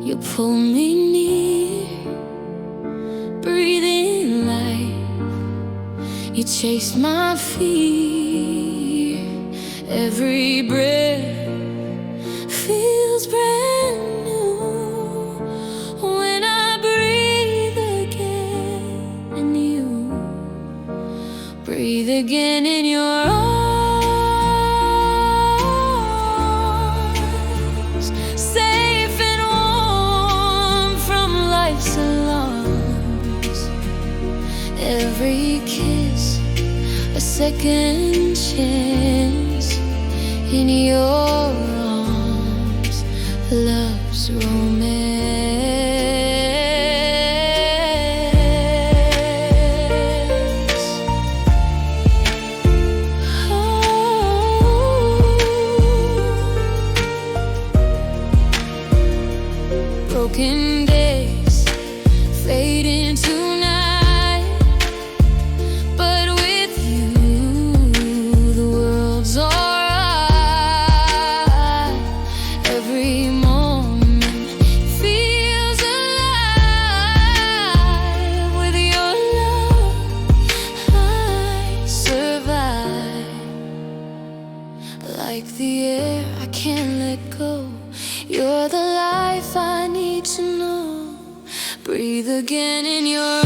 You pull me near, breathing life. You chase my fear. Every breath feels brand new when I breathe again in you. Breathe again in your arms, safe and warm from life's alarms. Every kiss a second chance in your arms, love's romance. Broken days fade into night, but with you the world's alright. Every moment feels alive. With your love I survive. Like the air I can't let go, you're the life I need to know. Breathe again in your